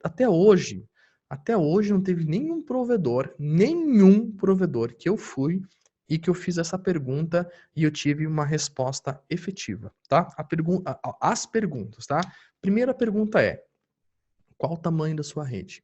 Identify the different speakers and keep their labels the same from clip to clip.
Speaker 1: até hoje não teve nenhum provedor que eu fui e que eu fiz essa pergunta e eu tive uma resposta efetiva, tá? As perguntas, tá? Primeira pergunta é: qual o tamanho da sua rede?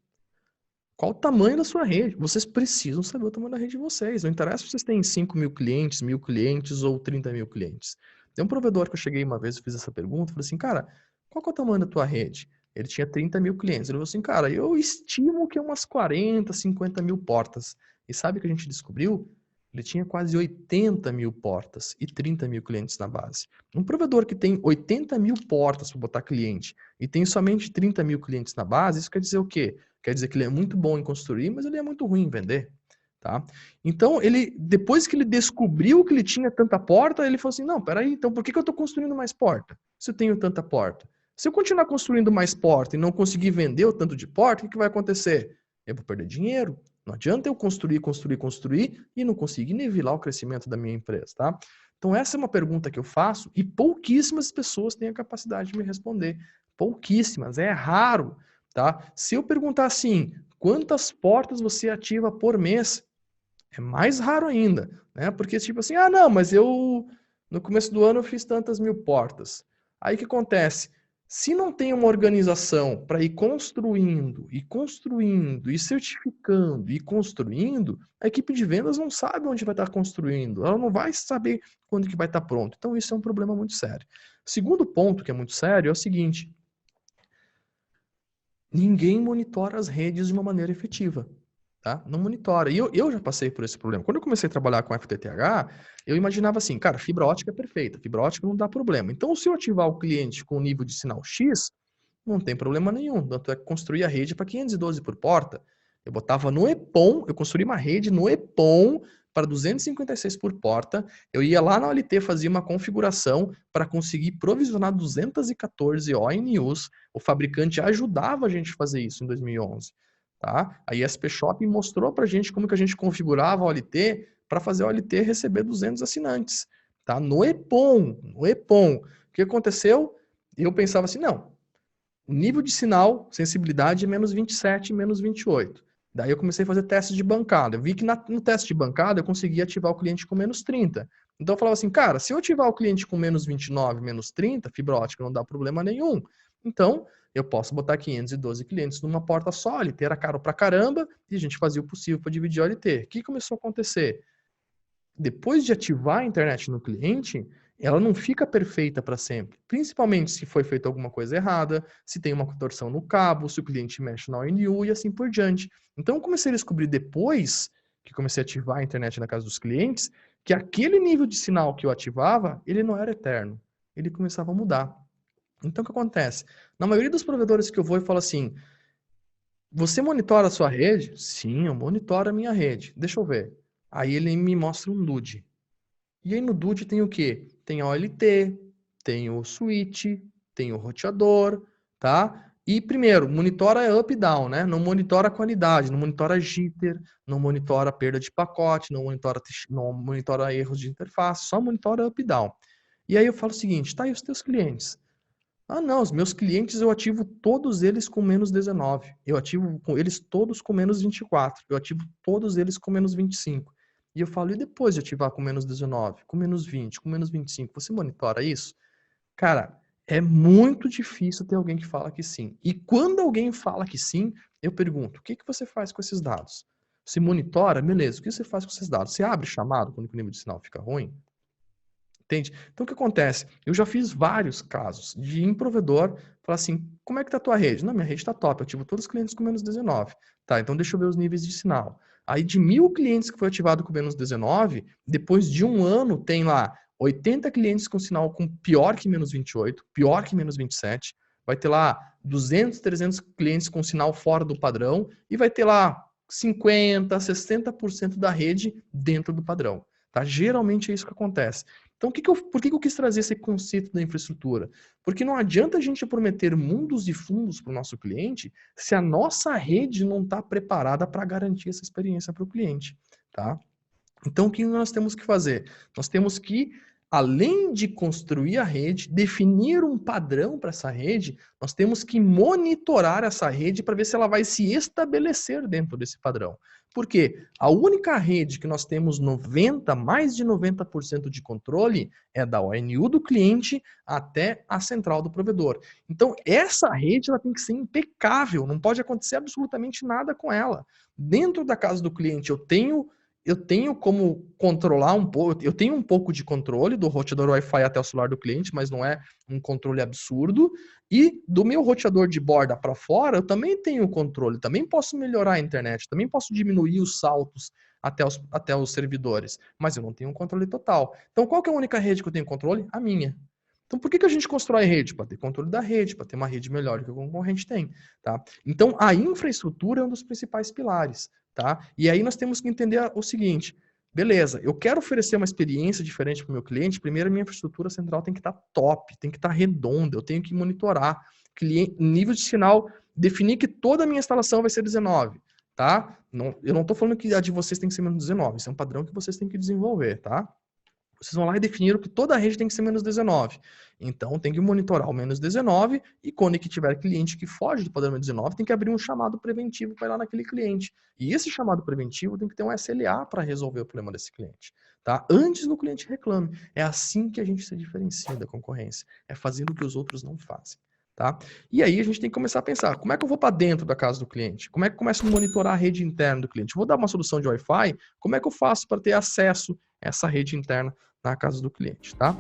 Speaker 1: Qual o tamanho da sua rede? Vocês precisam saber o tamanho da rede de vocês. Não interessa se vocês têm 5.000 clientes, 1.000 clientes ou 30.000 clientes. Tem um provedor que eu cheguei uma vez e fiz essa pergunta, falei assim, cara, qual que é o tamanho da tua rede? Ele tinha 30.000 clientes. Ele falou assim, cara, eu estimo que é umas 40, 50.000 portas. E sabe o que a gente descobriu? Ele tinha quase 80.000 portas e 30.000 clientes na base. Um provedor que tem 80.000 portas para botar cliente e tem somente 30.000 clientes na base, isso quer dizer o quê? Quer dizer que ele é muito bom em construir, mas ele é muito ruim em vender, tá? Então, depois que ele descobriu que ele tinha tanta porta, ele falou assim, não, peraí, então por que eu estou construindo mais porta? Se eu tenho tanta porta? Se eu continuar construindo mais porta e não conseguir vender o tanto de porta, o que vai acontecer? Eu vou perder dinheiro. Não adianta eu construir e não conseguir nivelar o crescimento da minha empresa, tá? Então, essa é uma pergunta que eu faço e pouquíssimas pessoas têm a capacidade de me responder. Pouquíssimas, é raro. Tá? Se eu perguntar assim, quantas portas você ativa por mês? É mais raro ainda, né? Porque tipo assim, ah, não, mas eu no começo do ano eu fiz tantas mil portas. Aí o que acontece? Se não tem uma organização para ir construindo, e certificando, e construindo, a equipe de vendas não sabe onde vai estar construindo, ela não vai saber quando que vai estar pronto. Então isso é um problema muito sério. O segundo ponto que é muito sério é o seguinte: ninguém monitora as redes de uma maneira efetiva, tá? Não monitora. E eu já passei por esse problema. Quando eu comecei a trabalhar com FTTH, eu imaginava assim, cara, fibra ótica é perfeita, fibra ótica não dá problema. Então, se eu ativar o cliente com nível de sinal X, não tem problema nenhum. Tanto é que construir a rede para 512 por porta. Eu botava no EPON, eu construí uma rede no EPON para 256 por porta. Eu ia lá na OLT, fazia uma configuração para conseguir provisionar 214 ONUs. O fabricante ajudava a gente a fazer isso em 2011. Tá? A ISP Shopping mostrou para a gente como que a gente configurava a OLT para fazer a OLT receber 200 assinantes. Tá? No EPON, no EPON. O que aconteceu? Eu pensava assim, não, o nível de sinal, sensibilidade é menos 27, menos 28. Daí eu comecei a fazer testes de bancada. Eu vi que no teste de bancada eu conseguia ativar o cliente com menos 30. Então eu falava assim, cara, se eu ativar o cliente com menos 29, menos 30, fibra ótica não dá problema nenhum. Então, eu posso botar 512 clientes numa porta só, ele era caro pra caramba, e a gente fazia o possível para dividir o LT. O que começou a acontecer? Depois de ativar a internet no cliente, ela não fica perfeita para sempre. Principalmente se foi feita alguma coisa errada, se tem uma contorção no cabo, se o cliente mexe na ONU e assim por diante. Então, eu comecei a descobrir depois que comecei a ativar a internet na casa dos clientes, que aquele nível de sinal que eu ativava, ele não era eterno. Ele começava a mudar. Então, o que acontece? Na maioria dos provedores que eu vou, eu falo assim, você monitora a sua rede? Sim, eu monitoro a minha rede. Deixa eu ver. Aí ele me mostra um LUD. E aí no DUD tem o quê? Tem a OLT, tem o switch, tem o roteador, tá? E primeiro, monitora up e down, né? Não monitora a qualidade, não monitora jitter, não monitora perda de pacote, não monitora erros de interface, só monitora up e down. E aí eu falo o seguinte, tá, e os teus clientes? Ah, não, os meus clientes eu ativo todos eles com menos 19. Eu ativo com eles todos com menos 24. Eu ativo todos eles com menos 25. E eu falo, e depois de ativar com menos 19, com menos 20, com menos 25, você monitora isso? Cara, é muito difícil ter alguém que fala que sim. E quando alguém fala que sim, eu pergunto, o que que você faz com esses dados? Se monitora, beleza, o que você faz com esses dados? Você abre chamado quando o nível de sinal fica ruim? Entende? Então, o que acontece? Eu já fiz vários casos de em provedor falar assim, como é que tá a tua rede? Não, minha rede está top, eu ativo todos os clientes com menos 19. Tá, então deixa eu ver os níveis de sinal. Aí de 1.000 clientes que foi ativado com menos 19, depois de um ano tem lá 80 clientes com sinal com pior que menos 28, pior que menos 27, vai ter lá 200, 300 clientes com sinal fora do padrão e vai ter lá 50, 60% da rede dentro do padrão. Tá? Geralmente é isso que acontece. Então, por que eu quis trazer esse conceito da infraestrutura? Porque não adianta a gente prometer mundos e fundos para o nosso cliente se a nossa rede não está preparada para garantir essa experiência para o cliente, tá? Então, o que nós temos que fazer? Nós temos que além de construir a rede, definir um padrão para essa rede, nós temos que monitorar essa rede para ver se ela vai se estabelecer dentro desse padrão. Por quê? A única rede que nós temos mais de 90% de controle é da ONU do cliente até a central do provedor. Então, essa rede ela tem que ser impecável, não pode acontecer absolutamente nada com ela. Dentro da casa do cliente, eu tenho como controlar um pouco, eu tenho um pouco de controle do roteador Wi-Fi até o celular do cliente, mas não é um controle absurdo. E do meu roteador de borda para fora, eu também tenho controle, também posso melhorar a internet, também posso diminuir os saltos até os servidores, mas eu não tenho um controle total. Então, qual que é a única rede que eu tenho controle? A minha. Então, por que a gente constrói rede? Para ter controle da rede, para ter uma rede melhor que o concorrente tem, tá? Então, a infraestrutura é um dos principais pilares, tá? E aí nós temos que entender o seguinte, beleza, eu quero oferecer uma experiência diferente para o meu cliente, primeiro a minha infraestrutura central tem que estar top, tem que estar redonda, eu tenho que monitorar nível de sinal, definir que toda a minha instalação vai ser 19, tá? Não, eu não estou falando que a de vocês tem que ser menos 19, isso é um padrão que vocês têm que desenvolver, tá? Vocês vão lá e definiram que toda a rede tem que ser menos 19. Então, tem que monitorar o menos 19 e quando que tiver cliente que foge do padrão menos 19, tem que abrir um chamado preventivo para ir lá naquele cliente. E esse chamado preventivo tem que ter um SLA para resolver o problema desse cliente. Tá? Antes do cliente reclame. É assim que a gente se diferencia da concorrência. É fazendo o que os outros não fazem. Tá? E aí a gente tem que começar a pensar, como é que eu vou para dentro da casa do cliente? Como é que eu começo a monitorar a rede interna do cliente? Vou dar uma solução de Wi-Fi? Como é que eu faço para ter acesso a essa rede interna na casa do cliente, tá?